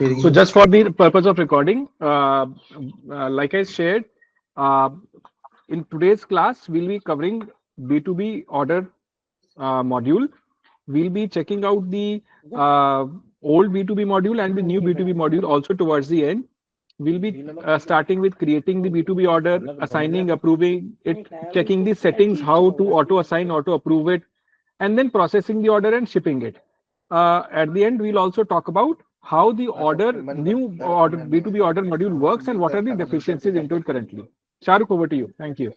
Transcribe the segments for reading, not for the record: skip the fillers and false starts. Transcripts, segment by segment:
So just for the purpose of recording, like I shared, uh, in today's class, we'll be covering B2B order module. We'll be checking out the old B2B module and the new B2B module also towards the end. We'll be starting with creating the B2B order, assigning, approving it, checking the settings, how to auto assign, auto approve it, and then processing the order and shipping it. At the end, we'll also talk about how the new order B2B order module works and what are the deficiencies into it currently. Shahrukh, over to you. Thank you.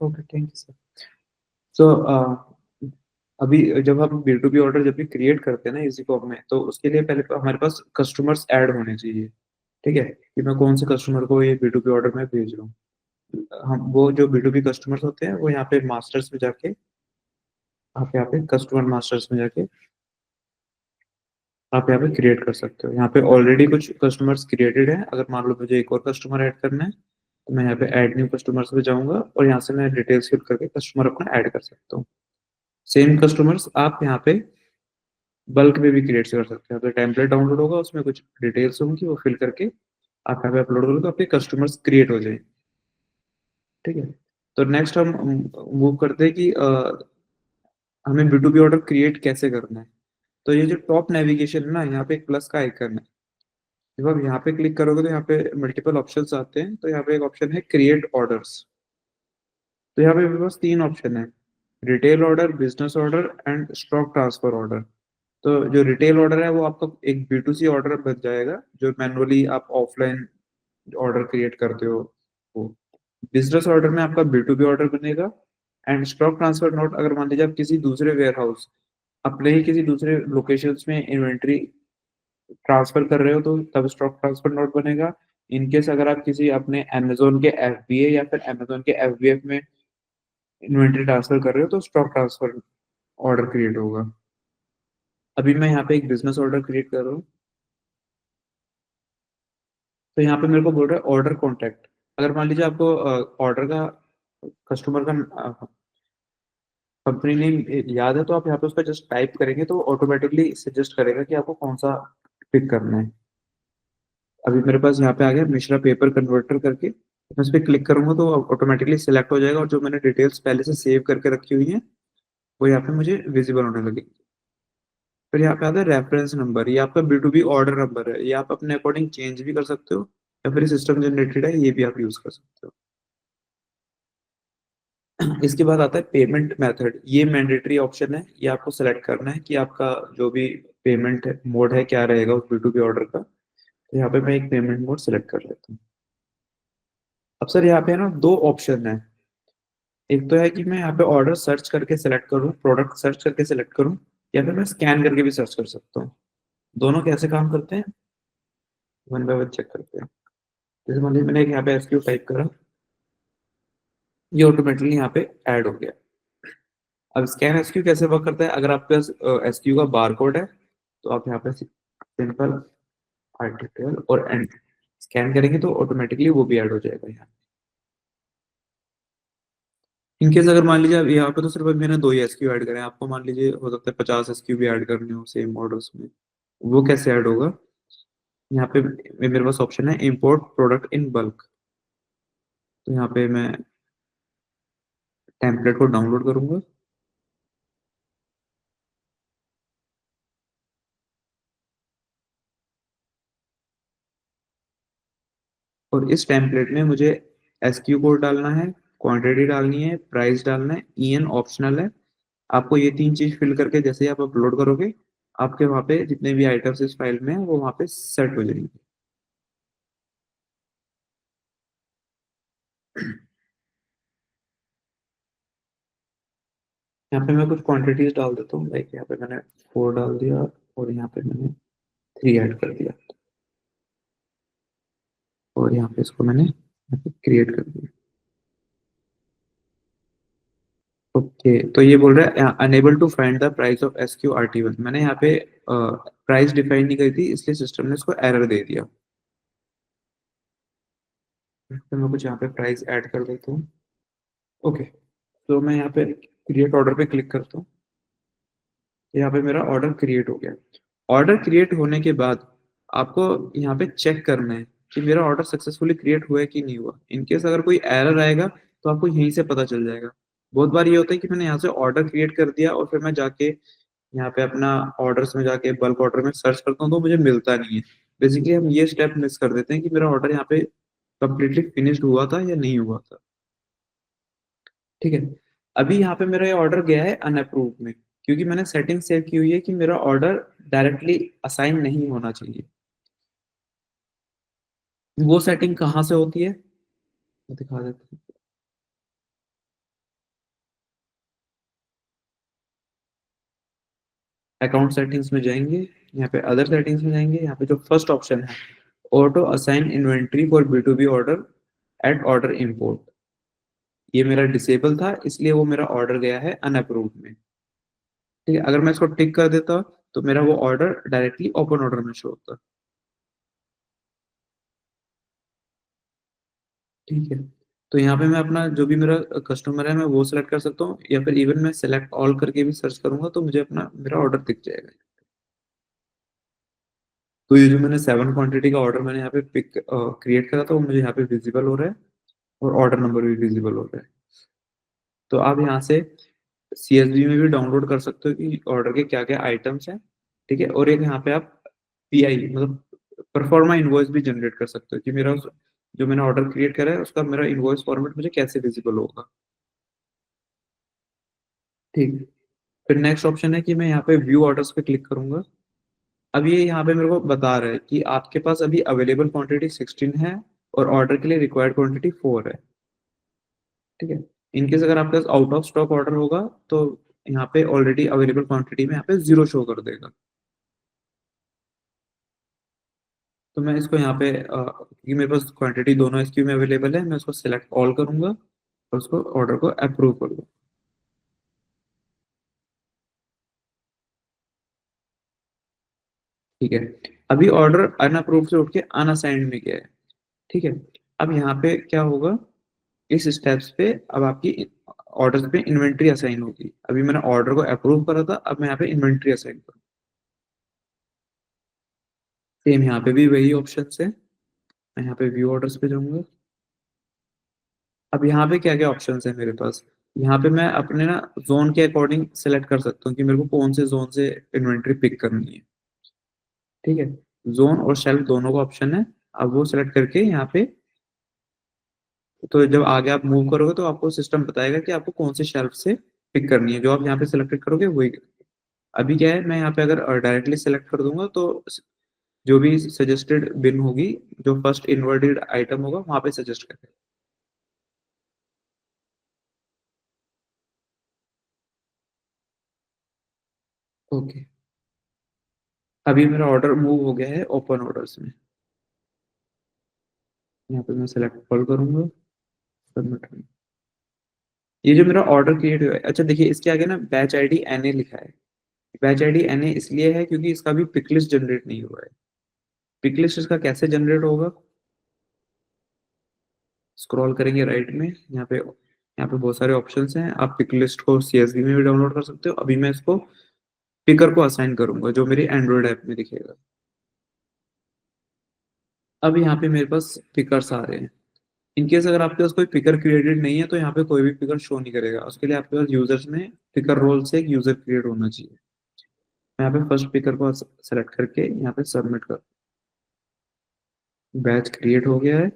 Okay, thank you sir. So अभी जब हम B2B order जब भी create करते हैं ना EasyCom में, तो उसके लिए पहले हमारे पास कस्टमर्स ऐड होने चाहिए। ठीक है, कि मैं कौन से कस्टमर को ये B2B ऑर्डर में भेज रहा हूँ। हम वो जो B2B कस्टमर्स होते हैं वो यहाँ पे मास्टर्स में जाके, आप यहाँ पे कस्टमर मास्टर्स में जाके आप यहाँ पे क्रिएट कर सकते हो। यहाँ पे ऑलरेडी कुछ कस्टमर्स क्रिएटेड है। अगर मान लो मुझे एक और कस्टमर ऐड करना है तो मैं यहाँ पे ऐड न्यू कस्टमर्स पे जाऊंगा और यहाँ से मैं डिटेल्स फिल करके कस्टमर अपना ऐड कर सकता हूँ। सेम कस्टमर्स आप यहाँ पे बल्क में भी क्रिएट कर सकते हैं। तो टेम्पलेट डाउनलोड होगा, उसमें कुछ डिटेल्स होंगी, वो फिल करके आप यहाँ पे अपलोड करोगे तो आपके कस्टमर्स क्रिएट हो जाएंगे। ठीक है, तो नेक्स्ट हम मूव करते हैं कि हमें B2B ऑर्डर क्रिएट कैसे करना है। तो ये जो टॉप नेविगेशन है ना, यहाँ पे एक प्लस का आइकन है। जब आप यहाँ पे क्लिक करोगे तो यहाँ पे मल्टीपल ऑप्शंस आते हैं। तो यहाँ पे एक ऑप्शन है क्रिएट ऑर्डर्स। तो यहाँ पे मेरे पास 3 ऑप्शन है, retail order, business order and stock transfer order. तो जो रिटेल ऑर्डर है वो आपका एक B2C ऑर्डर बन जाएगा, जो मैनुअली आप ऑफलाइन ऑर्डर क्रिएट करते हो वो। बिजनेस ऑर्डर में आपका B2B ऑर्डर बनेगा। एंड स्टॉक ट्रांसफर नोट, अगर मान लीजिए आप किसी दूसरे वेयर हाउस, अपने ही किसी दूसरे लोकेशंस में इन्वेंट्री ट्रांसफर कर रहे हो तो तब स्टॉक ट्रांसफर नोट बनेगा। इनकेस अगर आप किसी अपने अमेजोन के FBA या फिर अमेजोन के FBF में इन्वेंट्री ट्रांसफर कर रहे हो तो स्टॉक ट्रांसफर ऑर्डर क्रिएट होगा। अभी मैं यहाँ पे एक बिजनेस ऑर्डर क्रिएट कर रहा हूँ। तो यहाँ पे मेरे को बोल रहा है ऑर्डर कॉन्टैक्ट। अगर मान लीजिए आपको ऑर्डर का कस्टमर का कंपनी नेम याद है तो आप यहाँ पे उसका जस्ट टाइप करेंगे तो ऑटोमेटिकली सजेस्ट करेगा कि आपको कौन सा पिक करना है। अभी मेरे पास यहाँ पे आ गया मिश्रा पेपर कन्वर्टर करके। मैं उस पर क्लिक करूंगा तो ऑटोमेटिकली सिलेक्ट हो जाएगा और जो मैंने डिटेल्स पहले से सेव करके रखी हुई है वो यहाँ पे मुझे विजिबल होने लगेगी। फिर यहाँ पे आता है रेफरेंस नंबर, ये आपका B2B ऑर्डर नंबर है। ये आप अपने अकॉर्डिंग चेंज भी कर सकते हो या फिर सिस्टम जनरेटेड है, ये भी आप यूज कर सकते हो। इसके बाद आता है पेमेंट मेथड। ये मैंडेटरी ऑप्शन है, ये आपको सेलेक्ट करना है कि आपका जो भी पेमेंट मोड है क्या रहेगा उस B2B ऑर्डर का। तो यहाँ पे मैं एक पेमेंट मोड सेलेक्ट कर लेता हूँ। अब सर यहाँ पे है ना 2 ऑप्शन है। एक तो है कि मैं यहाँ पे ऑर्डर सर्च करके सेलेक्ट करूँ, प्रोडक्ट सर्च करके सेलेक्ट करूँ, या फिर मैं स्कैन करके भी सर्च कर सकता हूँ। दोनों कैसे काम करते हैं वन बाय वन चेक करते हैं। जैसे मान लीजिए मैंने एक यहाँ पे SQ टाइप करा, ये ऑटोमेटिकली यहाँ पे ऐड हो गया। अब स्कैन SQ कैसे वर्क करता है, अगर आपके पास SQ का बार कोड है तो आप यहाँ पे सिंपल आर्टिकल और एंड स्कैन करेंगे तो ऑटोमेटिकली वो भी ऐड हो जाएगा यहाँ। इनकेस अगर मान लीजिए यहाँ पे तो सिर्फ मैंने 2 ही SQ ऐड करे हैं, आपको मान लीजिए हो सकता है 50 SQ भी ऐड करने हो सेम ऑर्डर्स में, वो कैसे ऐड होगा। यहाँ पे मेरे पास ऑप्शन है इंपोर्ट प्रोडक्ट इन बल्क। तो यहाँ पे मैं टेम्पलेट को डाउनलोड करूंगा और इस टेम्पलेट में मुझे SQ कोड डालना है, क्वांटिटी डालनी है, प्राइस डालना है, EN ऑप्शनल है। आपको ये 3 चीज फिल करके जैसे ही आप अपलोड करोगे आपके वहाँ पे जितने भी आइटम्स इस फाइल में है वो वहाँ पे सेट हो जाएंगे। यहाँ पे मैं कुछ क्वांटिटीज डाल देता हूँ, लाइक यहाँ पे मैंने 4 डाल दिया और यहाँ पे मैंने 3 ऐड कर दिया और यहाँ पे इसको मैंने क्रिएट कर दिया। ओके, तो ये बोल रहा है unable to find the price of SQ RT1। मैंने यहाँ पे प्राइस डिफाइन नहीं करी थी इसलिए सिस्टम ने इसको एरर दे दिया। तो मैं कुछ यहाँ पे प्राइस ऐड कर देता हूँ। ओके, तो मैं यहाँ पे क्रिएट ऑर्डर पे क्लिक करता हूँ। यहाँ पे मेरा ऑर्डर क्रिएट हो गया। ऑर्डर क्रिएट होने के बाद आपको यहाँ पे चेक करना है कि मेरा ऑर्डर सक्सेसफुली क्रिएट हुआ है कि नहीं हुआ। इनकेस अगर कोई एरर आएगा तो आपको यहीं से पता चल जाएगा। बहुत बार ये होता है कि मैंने यहाँ से ऑर्डर क्रिएट कर दिया और फिर मैं जाके यहाँ पे अपना ऑर्डर्स में जाके बल्क ऑर्डर में सर्च करता हूँ तो मुझे मिलता नहीं है। बेसिकली हम ये स्टेप मिस कर देते हैं कि मेरा ऑर्डर यहाँ पे कंप्लीटली फिनिश्ड हुआ था या नहीं हुआ था। ठीक है, अभी यहाँ पे मेरा ये ऑर्डर गया है अनअप्रूव में, क्योंकि मैंने सेटिंग सेव की हुई है कि मेरा ऑर्डर डायरेक्टली असाइन नहीं होना चाहिए। वो सेटिंग कहाँ से होती है मैं दिखा देता हूँ। अकाउंट सेटिंग्स में जाएंगे, यहाँ पे अदर सेटिंग्स में जाएंगे, यहाँ पे जो फर्स्ट ऑप्शन है auto assign inventory for B2B order at order import, ये मेरा डिसेबल था इसलिए वो मेरा ऑर्डर गया है अनअप्रूव्ड में। ठीक है, अगर मैं इसको टिक कर देता तो मेरा वो ऑर्डर डायरेक्टली ओपन ऑर्डर में शो होता। ठीक है, तो यहाँ पे मैं अपना जो भी मेरा कस्टमर है मैं वो सिलेक्ट कर सकता हूँ, या फिर इवन मैं सेलेक्ट ऑल करके भी सर्च करूंगा तो मुझे अपना मेरा ऑर्डर दिख जाएगा। तो ये जो मैंने 7 क्वांटिटी का ऑर्डर मैंने यहाँ पे पिक क्रिएट करा था वो मुझे यहाँ पे विजिबल हो रहा है, और ऑर्डर नंबर भी विजिबल हो रहा है। तो आप यहाँ से CSV में भी डाउनलोड कर सकते हो कि ऑर्डर के क्या क्या आइटम्स हैं। ठीक है, और एक यहाँ पे आप PI मतलब परफॉर्मा इनवॉइस भी जनरेट कर सकते हो कि मेरा जो मैंने ऑर्डर क्रिएट करा है उसका मेरा इनवॉइस फॉर्मेट मुझे कैसे विजिबल होगा। ठीक, फिर नेक्स्ट ऑप्शन है कि मैं यहाँ पे व्यू ऑर्डर्स पे क्लिक करूंगा। अब ये यहाँ पे मेरे को बता रहा है कि आपके पास अभी अवेलेबल क्वांटिटी 16 है और ऑर्डर के लिए रिक्वायर्ड क्वांटिटी 4 है। ठीक है, इनकेस अगर आपके pass out of stock order होगा तो यहाँ पे ऑलरेडी अवेलेबल क्वांटिटी में यहाँ पे 0 शो कर देगा। तो मैं इसको यहाँ पे क्योंकि मेरे पास क्वांटिटी दोनों SKU में अवेलेबल है, मैं उसको सिलेक्ट ऑल करूंगा और उसको ऑर्डर को अप्रूव कर दूँ। ठीक है, अभी ऑर्डर अनअप्रूव से उठ के अनअसाइंड में गया है। ठीक है, अब यहाँ पे क्या होगा, इस स्टेप्स पे अब आपकी ऑर्डर पे इन्वेंट्री असाइन होगी। अभी मैंने ऑर्डर को अप्रूव करा था, अब मैं यहाँ पे इन्वेंट्री असाइन करूँ। सेम यहाँ पे भी वही ऑप्शन है, मैं यहाँ पे व्यू ऑर्डर्स पे जाऊंगा। अब यहाँ पे क्या क्या ऑप्शंस है मेरे पास, यहाँ पे मैं अपने ना जोन के अकॉर्डिंग सेलेक्ट कर सकता हूँ कि मेरे को कौन से जोन से इन्वेंट्री पिक करनी है। ठीक है, जोन और शेल्फ दोनों का ऑप्शन है। अब वो सेलेक्ट करके यहाँ पे, तो जब आगे आप मूव करोगे तो आपको सिस्टम बताएगा कि आपको कौन से शेल्फ से पिक करनी है, जो आप यहाँ पे सेलेक्ट करोगे वही। अभी क्या है, मैं यहाँ पे अगर डायरेक्टली सेलेक्ट कर दूंगा तो जो भी सजेस्टेड बिन होगी, जो फर्स्ट इन्वर्टेड आइटम होगा वहां पे सजेस्ट करेगा। ओके, अभी मेरा ऑर्डर मूव हो गया है ओपन ऑर्डर्स में। यहाँ पे मैं सेलेक्ट कॉल करूंगा, सबमिट। ये जो मेरा ऑर्डर क्रिएट हुआ है, अच्छा देखिए इसके आगे ना बैच ID NA लिखा है। बैच ID NA इसलिए है क्योंकि इसका भी पिकलिस्ट जनरेट नहीं हुआ है। पिकलिस्ट इसका कैसे जनरेट होगा, स्क्रॉल करेंगे राइट में, यहाँ पे बहुत सारे ऑप्शंस हैं। आप पिक लिस्ट को CSV में भी डाउनलोड कर सकते हो। अभी मैं इसको पिकर को असाइन करूंगा जो मेरी एंड्रॉइड ऐप में दिखेगा। अब यहाँ पे मेरे पास पिकर्स आ रहे हैं। इनकेस अगर आपके पास कोई पिकर क्रिएटेड नहीं है तो यहाँ पे कोई भी पिकर शो नहीं करेगा, उसके लिए आपके पास यूजर्स में पिकर रोल से एक यूजर क्रिएट होना चाहिए। मैं यहाँ पे फर्स्ट पिकर को सेलेक्ट करके यहाँ पे सबमिट कर, बैच क्रिएट हो गया है।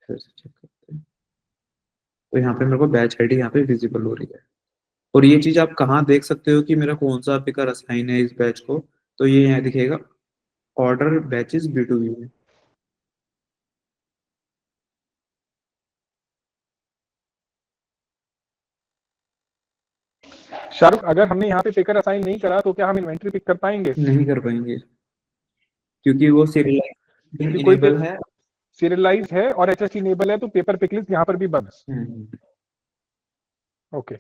फिर से चेक करते हैं, तो यहाँ पे मेरे को बैच ID यहाँ पे विजिबल हो रही है। और ये चीज आप कहाँ देख सकते हो कि मेरा कौन सा पिकर असाइन है इस बैच को, तो ये यहाँ दिखेगा ऑर्डर बैचेस B2B में। शाहरुख, अगर हमने यहाँ पे पिकर असाइन नहीं करा तो क्या हम इन्वेंट्री पिक कर पाएंगे? नहीं कर पाएंगे, क्योंकि वो सीरियलाइजिंग क्योंकि कोई इनेबल है। सीरियलाइज है और HST इनेबल है, तो पेपर पिकलिस्ट यहाँ पर भी बंद। हम्म, ओके,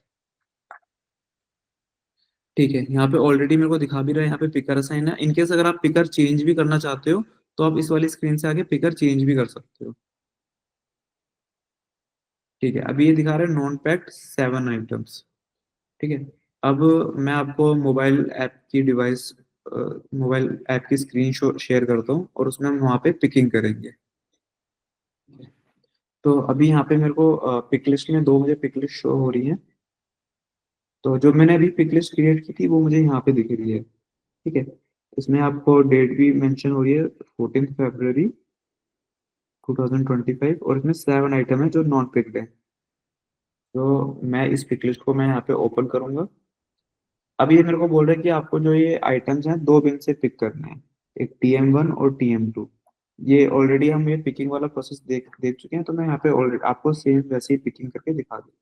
ठीक है, यहाँ पे ऑलरेडी मेरे को दिखा भी रहा है यहाँ पे पिकर असाइन है। इनकेस अगर आप पिकर चेंज भी करना चाहते हो तो आप इस वाली स्क्रीन से आगे पिकर चेंज भी कर सकते हो। ठीक है, अभी ये दिखा रहा है नॉन पैक्ड 7 आइटम्स। ठीक है, अब मैं आपको मोबाइल ऐप की डिवाइस मोबाइल ऐप की स्क्रीन शेयर करता हूँ और उसमें हम वहाँ पे पिकिंग करेंगे। तो अभी यहाँ पे मेरे को पिक लिस्ट में 2 मुझे पिक लिस्ट शो हो रही है। तो जो मैंने अभी पिक लिस्ट क्रिएट की थी वो मुझे यहाँ पे दिख रही है। ठीक है, इसमें आपको डेट भी मेंशन हो रही है 14 फरवरी 2025 और इसमें 7 आइटम है जो नॉन पिक्ड है। तो मैं इस पिक लिस्ट को मैं यहाँ पे ओपन करूंगा। अब ये मेरे को बोल रहा है कि आपको जो ये आइटम्स हैं 2 बिन से पिक करने हैं, एक TM1 और TM2। ये ऑलरेडी हम ये पिकिंग वाला प्रोसेस देख देख चुके हैं, तो मैं यहाँ पे ऑलरेडी आपको सेम वैसे ही पिकिंग करके दिखा दूँ।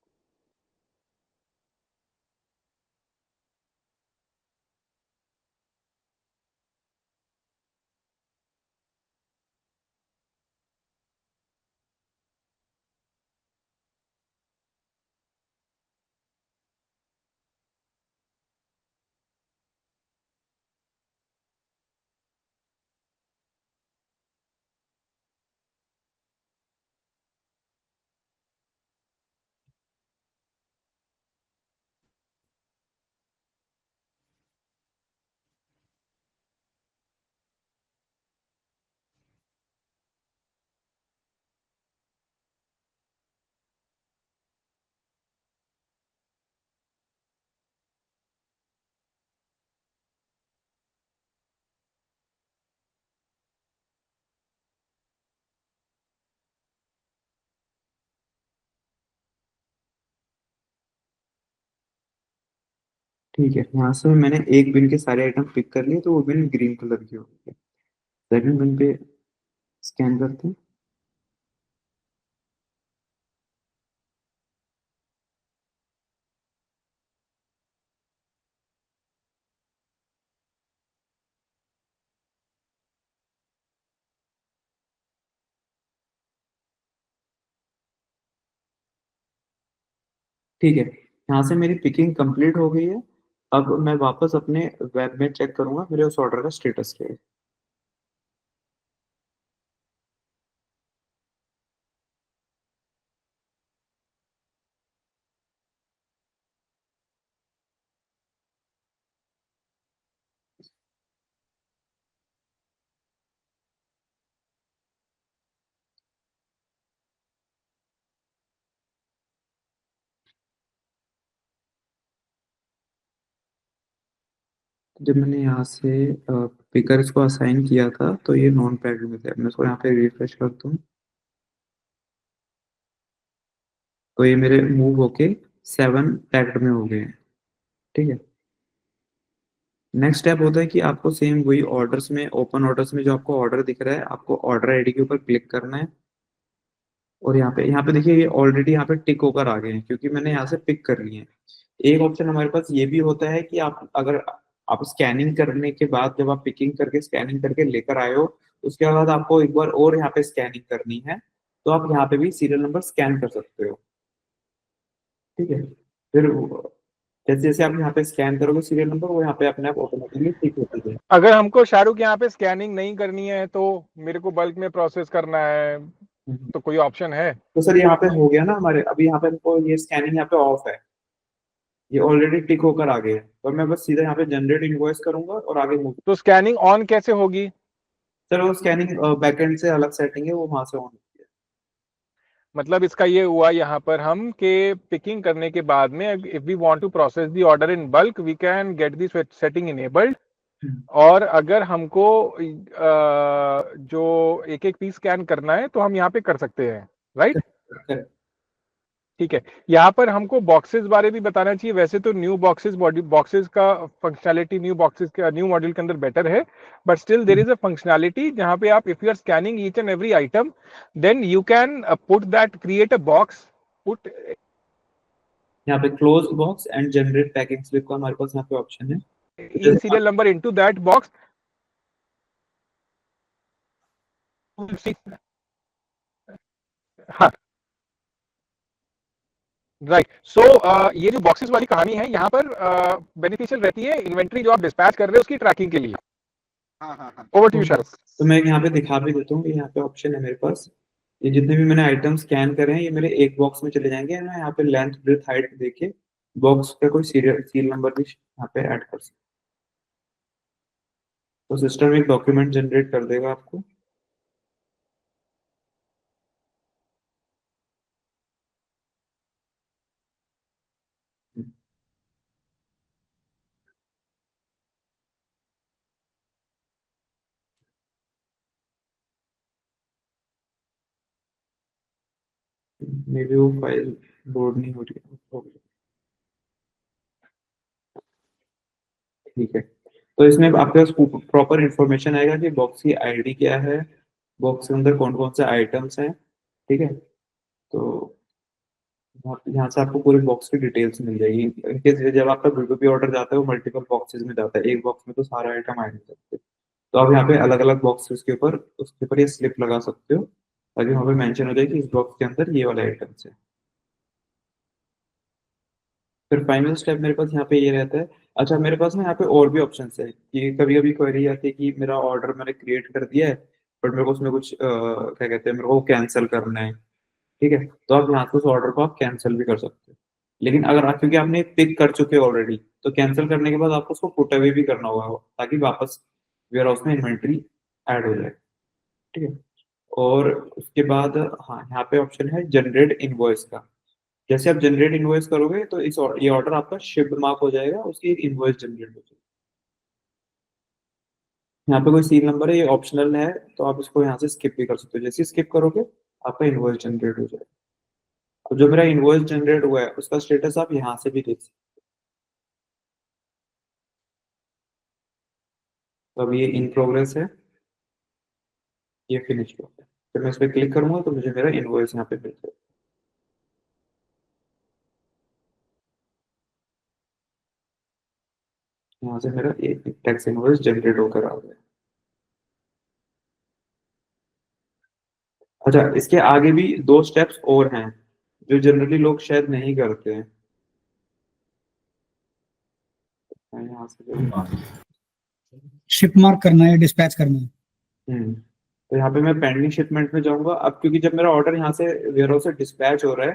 ठीक है, यहाँ से मैंने एक बिन के सारे आइटम पिक कर लिए, तो वो बिन ग्रीन कलर की हो गई है। सेकंड बिन पे स्कैन करते हैं। ठीक है, यहाँ से मेरी पिकिंग कंप्लीट हो गई है। अब मैं वापस अपने वेब में चेक करूंगा मेरे उस ऑर्डर का स्टेटस क्या है। जब मैंने यहाँ से पिकर्स को असाइन किया था तो ये नॉन पैक्ड में थे। मैं इसको यहाँ पे रिफ्रेश करता हूँ, तो ये मेरे मूव होके 7 पैक्ड में हो गए हैं। ठीक है, नेक्स्ट स्टेप होता है कि आपको सेम वही ऑर्डर्स में, ओपन ऑर्डर्स में जो आपको ऑर्डर दिख रहा है, आपको ऑर्डर आईडी के ऊपर क्लिक करना है। और यहाँ पे देखिए ये ऑलरेडी यहाँ पे टिक होकर आ गए हैं क्योंकि मैंने यहाँ से पिक कर लिए हैं। एक ऑप्शन हमारे पास ये भी होता है कि आप अगर आप स्कैनिंग करने के बाद, जब आप पिकिंग करके स्कैनिंग करके लेकर आए हो, उसके बाद आपको एक बार और यहाँ पे स्कैनिंग करनी है, तो आप यहाँ पे भी सीरियल नंबर स्कैन कर सकते हो। ठीक है, फिर जैसे जैसे आप यहाँ पे स्कैन करोगे सीरियल नंबर, वो यहाँ पे अपने आप ऑटोमेटिकली टिक होती है। अगर हमको शाहरुख यहाँ पे स्कैनिंग नहीं करनी है तो मेरे को बल्क में प्रोसेस करना है, तो कोई ऑप्शन है? तो सर यहाँ पे हो गया ना हमारे, अभी यहाँ पे हमको ये स्कैनिंग यहाँ पे ऑफ है, ये ऑलरेडी टिक होकर आ गए हैं, और मैं बस सीधा यहाँ पे जनरेट इनवॉइस करूंगा और आगे मूव। तो स्कैनिंग ऑन कैसे होगी? सर वो स्कैनिंग बैकएंड से अलग सेटिंग है, वो वहां से ऑन होती है। मतलब इसका ये हुआ यहाँ पर हम के पिकिंग करने के बाद में if we want to process the order in bulk we can get this setting enabled, और अगर हमको जो एक एक पीस स्कैन करना है तो हम यहाँ पे कर सकते हैं, राइट? ठीक है, यहाँ पर हमको बॉक्सेस बारे भी बताना चाहिए। वैसे तो न्यू बॉक्सेस बॉक्सेस का फंक्शनैलिटी न्यू बॉक्सेस का न्यू मॉड्यूल के अंदर बेटर है, but still there is a functionality जहाँ पे आप if you are scanning each and every item then you can put that create a box, put यहाँ पे close box and generate packing slip का हमारे पास यहाँ पे ऑप्शन है। In serial number into that box. हाँ, राइट। सो ये जो बॉक्सेस वाली कहानी है यहाँ पर बेनिफिशियल रहती है इन्वेंट्री जो आप डिस्पैच कर रहे हो उसकी ट्रैकिंग के लिए। हाँ हाँ हाँ। Over to you Shahrukh. तो मैं यहाँ पे दिखा भी देता हूँ कि यहाँ पे ऑप्शन है मेरे पास। ये जितने भी मैंने आइटम स्कैन करे हैं ये मेरे एक बॉक्स में चले जाएंगे। मैं यहाँ पे लेंथ ब्रेथ हाइट देके बॉक्स का कोई सीरियल नंबर भी यहाँ पे ऐड कर सकता तो सिस्टम एक डॉक्यूमेंट जनरेट कर देगा आपको। मे बी वो फाइल लोड नहीं हो रही है। ठीक है, तो इसमें आपके पास प्रॉपर इंफॉर्मेशन आएगा कि बॉक्स की आईडी क्या है, बॉक्स के अंदर कौन कौन से आइटम्स हैं। ठीक है, तो यहाँ से आपको पूरे बॉक्स की डिटेल्स मिल जाएगी। इनकेस जब आपका B2B ऑर्डर जाता है वो मल्टीपल बॉक्सेस में जाता है, एक बॉक्स में तो सारा आइटम आ नहीं सकते। तो आप यहाँ पे अलग अलग बॉक्सेस के ऊपर उसके ऊपर ये स्लिप लगा सकते हो, ताकि वहाँ पे मेंशन हो जाए कि इस बॉक्स के अंदर ये वाले आइटम्स है। फिर फाइनल स्टेप मेरे पास यहाँ पे ये रहता है। अच्छा, मेरे पास ना यहाँ पे और भी ऑप्शन है कि कभी कभी क्वेरी आती है कि मेरा ऑर्डर मैंने क्रिएट कर दिया है, बट मेरे को उसमें कुछ क्या कहते हैं, मेरे को कैंसिल करना है। ठीक है, तो आप यहाँ से उस ऑर्डर को आप कैंसिल भी कर सकते हो। लेकिन अगर आप, क्योंकि आपने पिक कर चुके हो ऑलरेडी, तो कैंसिल करने के बाद आपको उसको पुट अवे भी करना होगा, ताकि वापस वेयर हाउस में इन्वेंट्री ऐड हो जाए। ठीक है, और उसके बाद हाँ, यहाँ पे ऑप्शन है जनरेट इनवॉइस का। जैसे आप जनरेट इनवॉइस करोगे तो ये ऑर्डर आपका शिप्ड मार्क हो जाएगा, उसकी एक इनवॉइस जनरेट हो जाएगी। यहाँ पे कोई सील नंबर है, ये ऑप्शनल है, तो आप इसको यहाँ से स्किप भी कर सकते हो। जैसे स्किप करोगे आपका इनवॉइस जनरेट हो जाएगा। अब जो मेरा इनवॉइस जनरेट हुआ है उसका स्टेटस आप यहाँ से भी देख सकते हो। अब ये इन प्रोग्रेस है, ये फिनिश हो गया। जब मैं इस पर क्लिक करूंगा तो मुझे मेरा इनवॉइस यहाँ पे मिल जाएगा। यहाँ से मेरा एक टैक्स इनवॉइस जनरेट होकर आ गया। अच्छा, इसके आगे भी दो स्टेप्स और हैं जो जनरली लोग शायद नहीं करते हैं। मैं यहाँ से शिप मार्क करना है, डिस्पैच करना है। तो यहाँ पे मैं पेंडिंग शिपमेंट में जाऊंगा। अब क्योंकि जब मेरा ऑर्डर यहाँ से वेयरहाउस से डिस्पैच हो रहा है,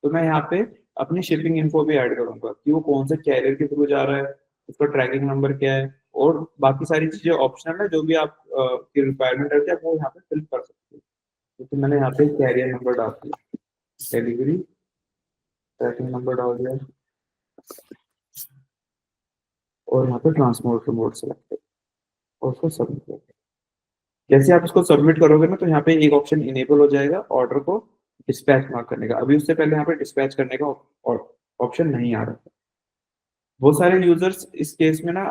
तो मैं यहाँ पे अपनी शिपिंग इन्फो भी ऐड करूंगा कि वो कौन से कैरियर के थ्रू जा रहा है, उसका ट्रैकिंग नंबर क्या है, और बाकी सारी चीजें ऑप्शनल है। जो भी आप की रिक्वायरमेंट रहती है आप वो यहाँ पे फिल कर सकते हो। तो मैंने यहाँ पे कैरियर नंबर डाल दिया, डिलीवरी ट्रैकिंग नंबर डाल दिया, और यहाँ पे ट्रांसपोर्ट मोड सेलेक्ट कर और उसको सबमिट कर। जैसे आप इसको सबमिट करोगे ना, तो यहाँ पे एक ऑप्शन इनेबल हो जाएगा ऑर्डर को डिस्पैच मार्क करने का। अभी उससे पहले यहाँ पे डिस्पैच करने का ऑप्शन नहीं आ रहा था। बहुत सारे यूजर्स इस केस में ना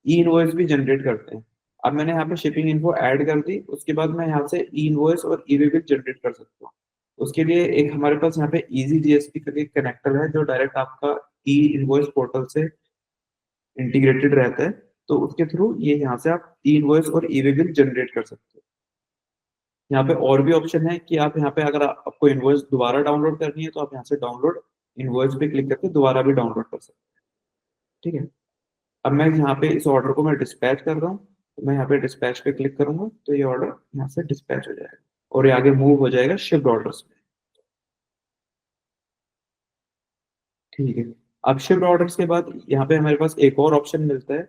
ई इनवॉइस भी जनरेट करते हैं। अब मैंने यहाँ पे शिपिंग इन्फो ऐड कर दी, उसके बाद मैं यहाँ से ई इनवॉइस और ई वे बिल जनरेट कर सकता हूँ। उसके लिए एक हमारे पास यहाँ पे इजी जीएसपी करके कनेक्टर है, जो डायरेक्ट आपका ई इनवॉइस पोर्टल से इंटीग्रेटेड रहता है। तो उसके थ्रू ये यहाँ से आप ई इनवॉइस और ई वे बिल जनरेट कर सकते हो। यहाँ पे और भी ऑप्शन है कि आप यहाँ पे अगर आपको इनवॉइस दोबारा डाउनलोड करनी है, तो आप यहाँ से डाउनलोड इनवॉइस पे क्लिक करके दोबारा भी डाउनलोड कर सकते हैं। ठीक है, अब मैं यहाँ पे इस ऑर्डर को मैं डिस्पैच कर रहा हूँ, तो मैं यहाँ पे डिस्पैच पे क्लिक करूंगा तो ये ऑर्डर यहाँ से डिस्पैच हो जाएगा और ये आगे मूव हो जाएगा शिप्ड ऑर्डर्स में। ठीक है, अब शिप्ड ऑर्डर्स के बाद यहाँ पे हमारे पास एक और ऑप्शन मिलता है।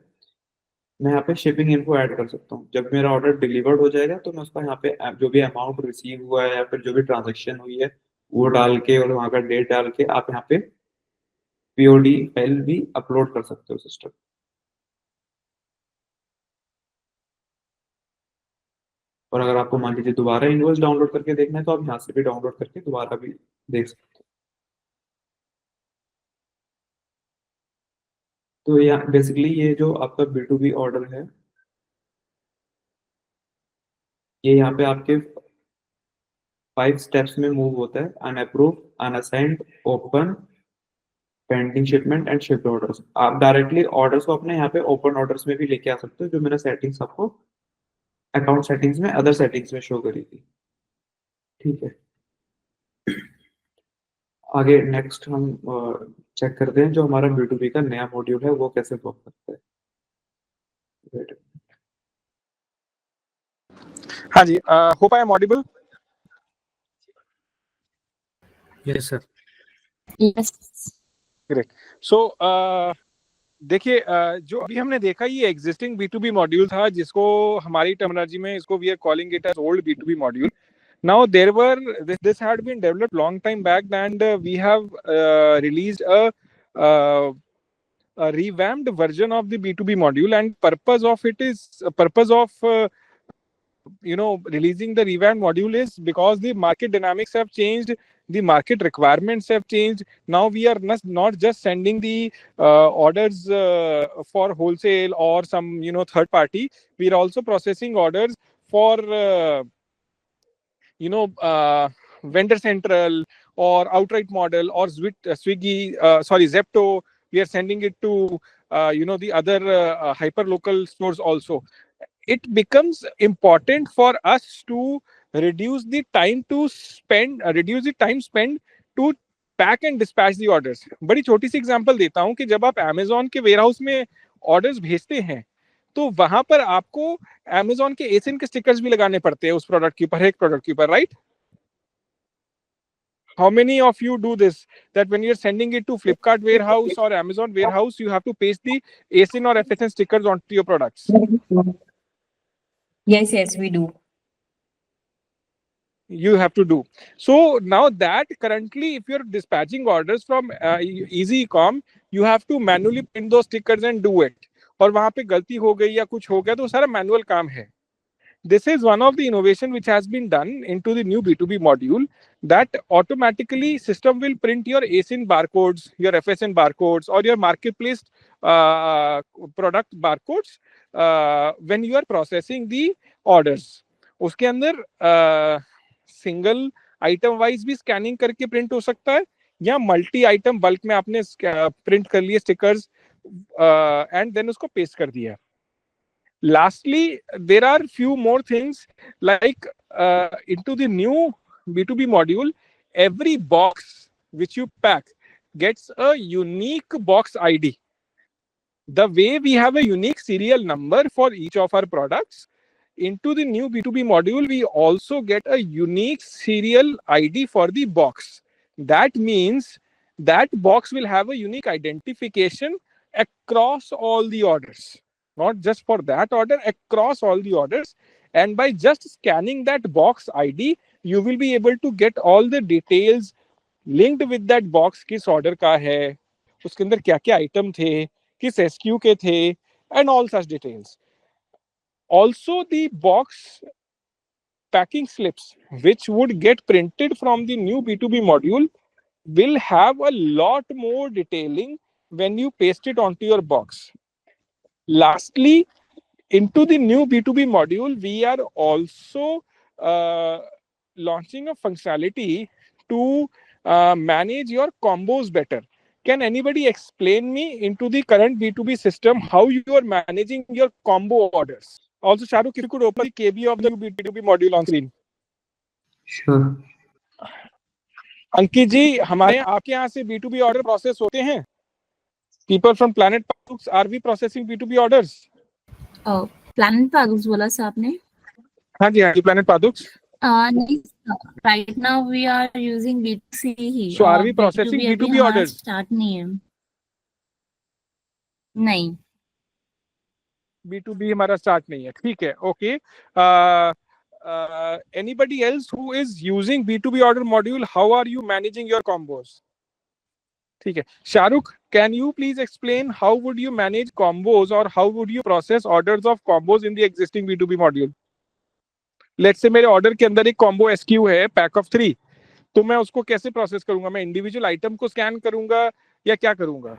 मैं यहाँ पे शिपिंग इन्फो ऐड कर सकता हूँ। जब मेरा ऑर्डर डिलीवर्ड हो जाएगा तो मैं उसका यहाँ पे जो भी अमाउंट रिसीव हुआ है या फिर जो भी ट्रांजेक्शन हुई है वो डाल के और वहाँ का डेट डाल के आप यहाँ पे पीओडी फाइल भी अपलोड कर सकते हो सिस्टम। और अगर आपको मान लीजिए दोबारा इनवॉइस डाउनलोड करके देखना है, तो आप यहाँ से भी डाउनलोड करके दोबारा भी देख सकते हो। तो यहाँ बेसिकली ये जो आपका B2B ऑर्डर है, ये यहाँ पे आपके 5 स्टेप्स में मूव होता है। Unapprove, unassigned, open, pending shipment and shipped orders. आप डायरेक्टली ऑर्डर्स को अपने यहाँ पे ओपन ऑर्डर्स में भी लेके आ सकते हो, जो मैंने सेटिंग्स आपको अकाउंट सेटिंग्स में, अदर सेटिंग्स में शो करी थी। ठीक है, आगे नेक्स्ट हम चेक करते हैं जो हमारा B2B का नया मॉड्यूल है वो कैसे वर्क करता है। हाँ जी, hope I am audible. Yes sir. Yes. Great. So देखिए जो अभी हमने देखा ये एग्जिस्टिंग B2B मॉड्यूल था, जिसको हमारी टर्मिनोलॉजी में इसको we are calling it as old B2B module. Now there were this had been developed long time back, and we have released uh, a revamped version of the B2B module, and purpose of releasing the revamped module is because the market dynamics have changed, the market requirements have changed. Now we are not just sending the orders for wholesale or some third party. We are also processing orders for vendor central or outright model or Swiggy, Zepto. We are sending it to the other hyper local stores also. It becomes important for us to reduce the time spent to pack and dispatch the orders. बड़ी छोटी सी example देता हूं कि जब आप Amazon के warehouse में orders भेजते हैं तो वहां पर आपको अमेज़न के एसिन के स्टिकर्स भी लगाने पड़ते हैं उस प्रोडक्ट के ऊपर, एक प्रोडक्ट के ऊपर, right? How many of you do this, that when you're sending it to Flipkart warehouse or Amazon warehouse, you have to paste the ASIN or FSN stickers onto your products? Yes, we do. You have to do. So now that currently, if you're dispatching orders from Easy Ecom, you have to manually print those stickers and do it. और वहां पे गलती हो गई या कुछ हो गया तो सारा मैनुअल काम है. This is one of the innovation which has been done into the new B2B module, that automatically system will print your ASIN barcodes, your FSN barcodes, or your marketplace product barcodes when you are processing the orders. उसके अंदर single item wise भी scanning करके print हो सकता है या multi item bulk में आपने प्रिंट कर लिए स्टिकर्स एंड देन उसको पेस्ट कर दिया. Lastly, there are few more things like into the new B2B module, every box which you pack gets a unique box ID. The way we have a unique serial number for each of our products, into the new B2B module, we also get a unique serial ID for the box. That means that box will have a unique identification across all the orders. Not just for that order, across all the orders. And by just scanning that box ID, you will be able to get all the details linked with that box. किस order का है, उसके अंदर क्या-क्या item थे, किस SKU के थे, and all such details. Also, the box packing slips, which would get printed from the new B2B module, will have a lot more detailing when you paste it onto your box. Lastly, into the new B2B module, we are also launching a functionality to manage your combos better. Can anybody explain me into the current B2B system how you are managing your combo orders? Also, Shahrukh, if you could open the KB of the B2B module on screen. Sure. अंकित जी, हमारे आपके यहाँ से B2B order process होते हैं? People from Planet Parks, are we processing B2B orders? Planet Parks बोला sir आपने? हाँ जी, Planet Parks. Right now we are using B2C he. So are we processing B2B orders? Start नहीं है. नहीं. B2B हमारा start नहीं है. ठीक है, okay. Anybody else who is using B2B order module, how are you managing your combos? ठीक है. Shahrukh, can you please explain how would you manage combos or how would you process orders of combos in the existing B2B module? Let's say मेरे order के अंदर एक combo SKU है, pack of 3. तो मैं उसको कैसे process करूंगा? मैं individual item को scan करूंगा या क्या करूंगा?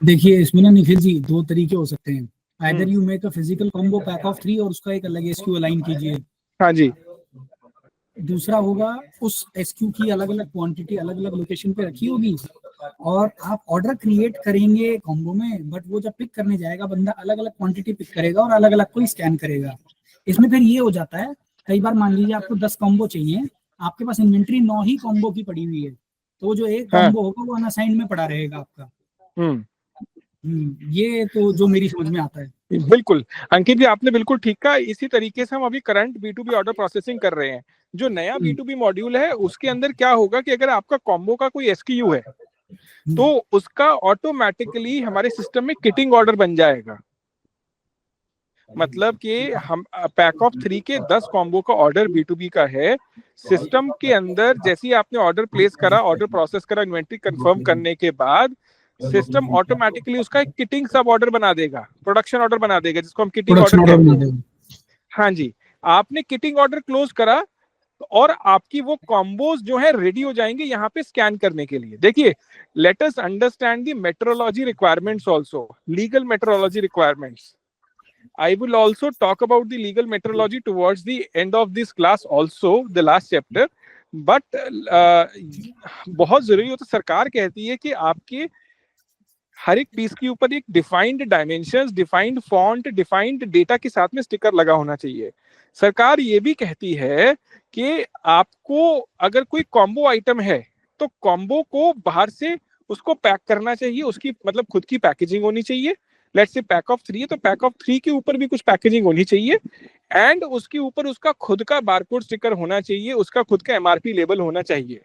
देखिए इसमें ना निखिल जी दो तरीके हो सकते हैं. Either you make a physical combo pack of 3 और उसका एक अलग SKU अलाइन कीजिए. हाँ जी. दूसरा होगा उस SKU की अलग अलग क्वांटिटी अलग अलग लोकेशन पे रखी होगी और आप ऑर्डर क्रिएट करेंगे कॉम्बो में, बट वो जब पिक करने जाएगा बंदा अलग अलग क्वांटिटी पिक करेगा और अलग अलग कोई स्कैन करेगा. इसमें फिर ये हो जाता है, कई बार मान लीजिए आपको 10 कॉम्बो चाहिए, आपके पास इन्वेंट्री 9 ही कॉम्बो की पड़ी हुई है, तो जो एक कॉम्बो होगा वो अनअसाइंड में पड़ा रहेगा आपका. ये तो जो मेरी समझ में आता है. बिल्कुल अंकित जी, आपने बिल्कुल ठीक कहा. इसी तरीके से हम अभी करंट B2B ऑर्डर प्रोसेसिंग कर रहे हैं. जो नया B2B मॉड्यूल है उसके अंदर क्या होगा कि अगर आपका कॉम्बो का कोई SKU है तो उसका ऑटोमेटिकली हमारे सिस्टम में किटिंग ऑर्डर बन जाएगा। मतलब कि हम पैक ऑफ 3 के 10 कॉम्बो का ऑर्डर B2B का है, सिस्टम के अंदर जैसे ही आपने ऑर्डर प्लेस करा, ऑर्डर प्रोसेस करा, इन्वेंट्री कंफर्म करने के बाद सिस्टम ऑटोमेटिकली उसका एक किटिंग सब ऑर्डर बना देगा, प्रोडक्शन ऑर्डर बना देगा, जिसको हम किटिंग ऑर्डर कहते हैं। हाँ जी, आपने किटिंग ऑर्डर क्लोज करा और आपकी वो कॉम्बोज जो है रेडी हो जाएंगे यहाँ पे स्कैन करने के लिए। देखिए, let us understand the metrology requirements also, legal metrology requirements. I will also talk about the legal metrology towards the end of this class also, the last chapter. But बहुत जरूरी हो तो सरकार कहती है कि आपके हर एक पीस के ऊपर एक defined dimensions, defined font, defined data के साथ में स्टिकर लगा होना चाहिए। सरकार ये भी कहती है कि आपको अगर कोई कॉम्बो आइटम है तो कॉम्बो को बाहर से उसको पैक करना चाहिए, उसकी मतलब खुद की पैकेजिंग होनी चाहिए। लेट्स से पैक ऑफ 3 है तो पैक ऑफ 3 के ऊपर भी कुछ पैकेजिंग होनी चाहिए एंड उसके ऊपर उसका खुद का बारकोड स्टिकर होना चाहिए, उसका खुद का MRP लेबल होना चाहिए।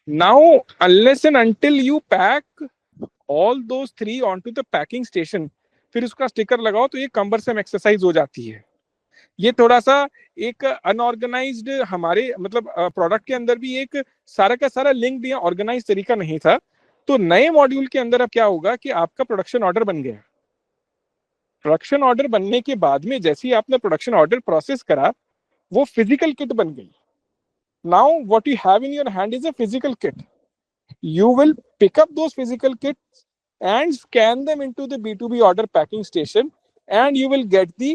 Now unless and until you pack all those 3 onto the packing station, फिर उसका स्टिकर लगाओ तो ये कम्बरसम एक्सरसाइज हो जाती है। ये थोड़ा सा एक अनऑर्गेनाइज्ड, हमारे मतलब प्रोडक्ट के अंदर भी एक सारा का सारा लिंक दिया, ऑर्गेनाइज तरीका नहीं था। तो नए मॉड्यूल के अंदर अब क्या होगा कि आपका प्रोडक्शन ऑर्डर बन गया। प्रोडक्शन ऑर्डर बनने के बाद में जैसे ही आपने प्रोडक्शन ऑर्डर प्रोसेस करा, वो फिजिकल किट बन गई। Now what you have in your hand is a physical kit. You will pick up those physical kits and scan them into the B2B order packing station and you will get the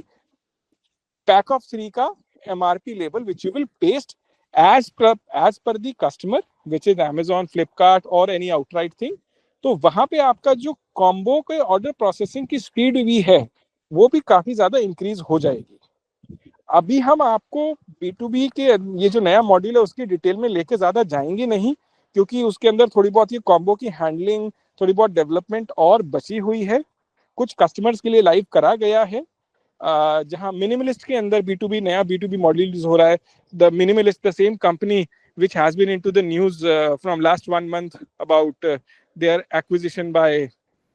pack of 3 का MRP label which you will paste as per the customer, which is Amazon, Flipkart or any outright thing। तो वहां पे आपका जो combo के order processing की speed भी है वो भी काफी ज्यादा इंक्रीज हो जाएगी। अभी हम आपको B2B के ये जो नया मॉड्यूल है उसकी डिटेल में लेके ज्यादा जाएंगे नहीं, क्योंकि उसके अंदर थोड़ी बहुत ये कॉम्बो की हैंडलिंग, थोड़ी बहुत डेवलपमेंट और बची हुई है। कुछ कस्टमर्स के लिए लाइव करा गया है, जहां मिनिमलिस्ट के अंदर B2B नया B2B मॉड्यूल यूज हो रहा है। The minimalist, the same company which has been into the news from last 1 month about their acquisition by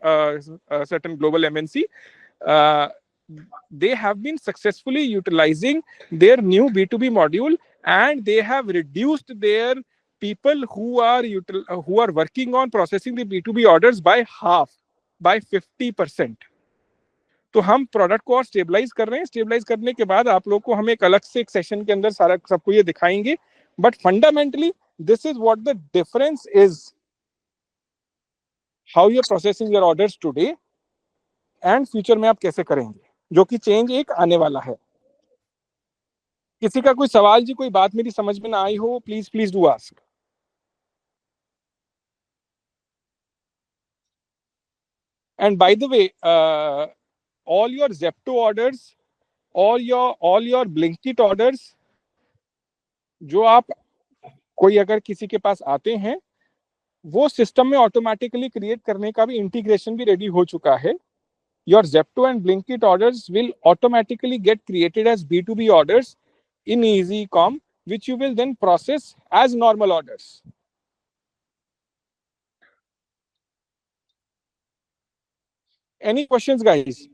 a certain global MNC. They have been successfully utilizing their new B2B module and they have reduced their people who are working on processing the B2B orders by half, by 50%। तो हम product को और stabilise कर रहे हैं। Stabilise करने के बाद आप लोग को हम एक अलग से एक सेशन के अंदर सारा सबको ये दिखाएंगे, but fundamentally this is what the difference is, how you are processing your orders today and future में आप कैसे करेंगे, जो कि चेंज एक आने वाला है। किसी का कोई सवाल जी, कोई बात मेरी समझ में ना आई हो, please please do ask. And by the way, all your Zepto orders, all your Blinkit orders, जो आप कोई अगर किसी के पास आते हैं वो सिस्टम में ऑटोमेटिकली क्रिएट करने का भी इंटीग्रेशन भी रेडी हो चुका है। Your Zepto and Blinkit orders will automatically get created as B2B orders in EasyCom, which you will then process as normal orders. Any questions, guys,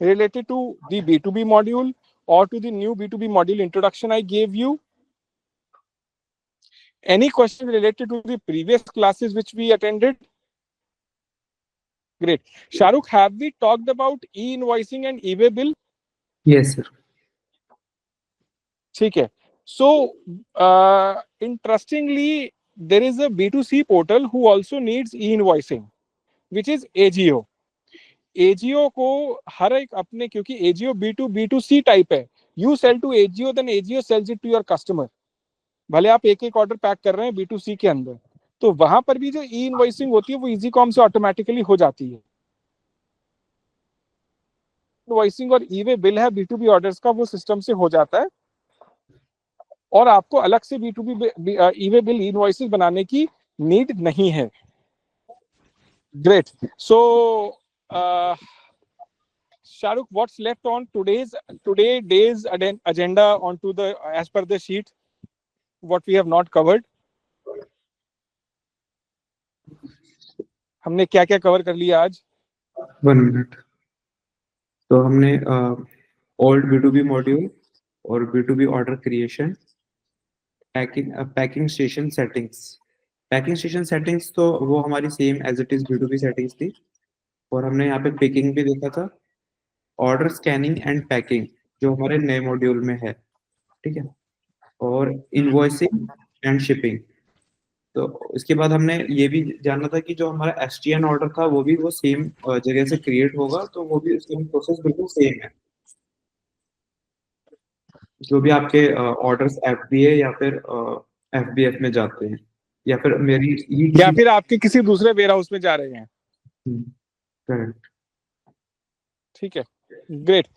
related to the B2B module or to the new B2B module introduction I gave you? Any questions related to the previous classes which we attended? Great. Shahrukh, have we talked about e-invoicing and e-way bill? Yes, sir. ठीक है. So, interestingly, there is a B2C portal who also needs e-invoicing, which is AGO. AGO को हर एक अपने, क्योंकि AGO B2C type है, you sell to AGO, then AGO sells it to your customer. भले आप एक एक ऑर्डर पैक कर रहे हैं B2C के अंदर, तो वहां पर भी जो ई इनवॉइसिंग होती है वो EasyCom से ऑटोमेटिकली हो जाती है। इनवॉइसिंग और ई-वे बिल है B2B ऑर्डर्स का, वो सिस्टम से हो जाता है और आपको अलग से B2B ई-वे बिल इनवॉइसेस बनाने की नीड नहीं है। Great. So Shahrukh, what's left on today's agenda onto the as per the sheet, what we have not covered? हमने क्या क्या कवर कर लिया आज? 1 मिनट। तो हमने ओल्ड B2B मॉड्यूल और B2B order creation, packing station settings. Packing station settings तो वो हमारी same as it is B2B settings थी, और हमने यहाँ पे पिकिंग भी देखा था। ऑर्डर स्कैनिंग एंड पैकिंग जो हमारे नए मॉड्यूल में है, ठीक है, और इनवॉइसिंग एंड शिपिंग। तो इसके बाद हमने ये भी जानना था कि जो हमारा STN ऑर्डर था वो भी वो सेम जगह से क्रिएट होगा, तो वो भी उसका प्रोसेस बिल्कुल सेम है। जो भी आपके ऑर्डर्स FBA या फिर FBF में जाते हैं, या फिर मेरी या फिर आपके किसी दूसरे वेयर हाउस में जा रहे हैं। करेक्ट। ठीक है, great.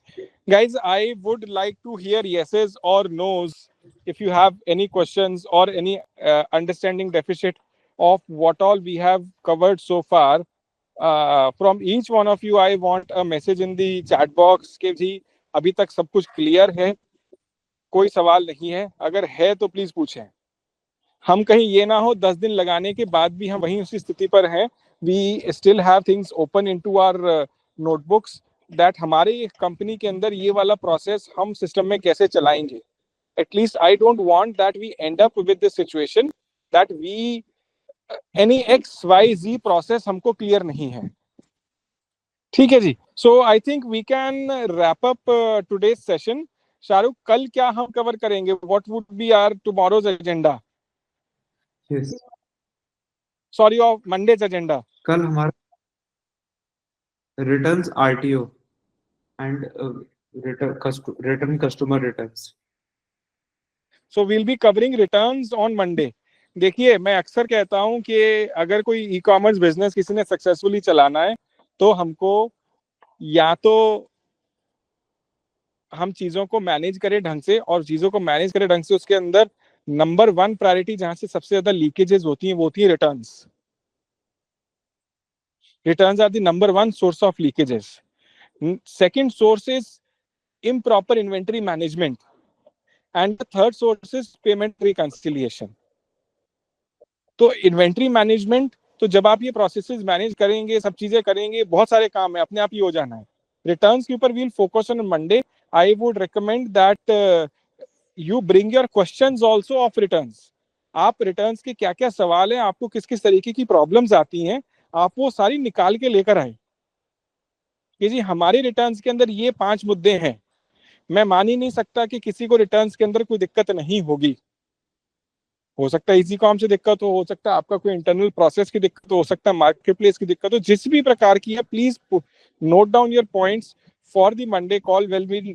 Guys, I would like to hear yeses or no's if you have any questions or any understanding deficit of what all we have covered so far. From each one of you, I want a message in the chat box कि जी अभी तक सब कुछ clear है, कोई सवाल नहीं है। अगर है तो प्लीज पूछें। हम कहीं ये ना हो 10 दिन लगाने के बाद भी हम वहीं उसी स्थिति पर हैं। We still have things open into our notebooks that हमारे कंपनी के अंदर ये वाला प्रोसेस हम सिस्टम में कैसे चलाएंगे। At least I don't want that we end up with this situation that we any XYZ process हमको क्लियर नहीं है। ठीक है जी। So I think we can wrap up today's session. Shahrukh, कल क्या हम कवर करेंगे? What would be our tomorrow's agenda? Yes. Sorry, of Monday's agenda. कल हमारा returns RTO and return customer returns. So we'll be covering returns on Monday. देखिए, मैं अक्सर कहता हूं कि अगर कोई ई-कॉमर्स बिजनेस किसी ने सक्सेसफुली चलाना है तो हमको या तो हम चीजों को मैनेज करें ढंग से, और चीजों को मैनेज करें ढंग से उसके अंदर नंबर 1 प्रायोरिटी जहां से सबसे ज्यादा लीकेजेस होती हैं वो होती है returns. Returns are the number 1 source of leakages. Second source is improper inventory management, and the third source is payment reconciliation. तो इन्वेंट्री मैनेजमेंट, तो जब आप ये प्रोसेसेस मैनेज करेंगे, सब चीजें करेंगे, बहुत सारे काम है, अपने आप ही हो जाना है। रिटर्न्स के ऊपर we'll focus on Monday. I would recommend that you bring your questions also of returns. आप रिटर्न्स के क्या क्या सवाल हैं, आपको किस किस तरीके की प्रॉब्लम्स आती हैं, आप वो सारी निकाल के लेकर आए कि जी हमारे रिटर्न्स के अंदर ये 5 मुद्दे हैं। मैं मान ही नहीं सकता कि किसी को रिटर्न्स के अंदर कोई दिक्कत नहीं होगी। हो सकता है इजी कॉम से दिक्कत हो सकता है आपका कोई इंटरनल प्रोसेस की दिक्कत हो सकता है मार्केट प्लेस की दिक्कत हो, जिस भी प्रकार की है, please note down your points for the Monday call when we'll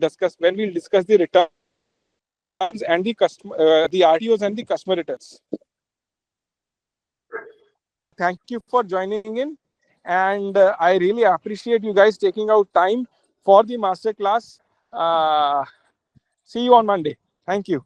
discuss the returns and the RTOs and the customer returns. Thank you for joining in, and I really appreciate you guys taking out time for the master class. See you on Monday. Thank you.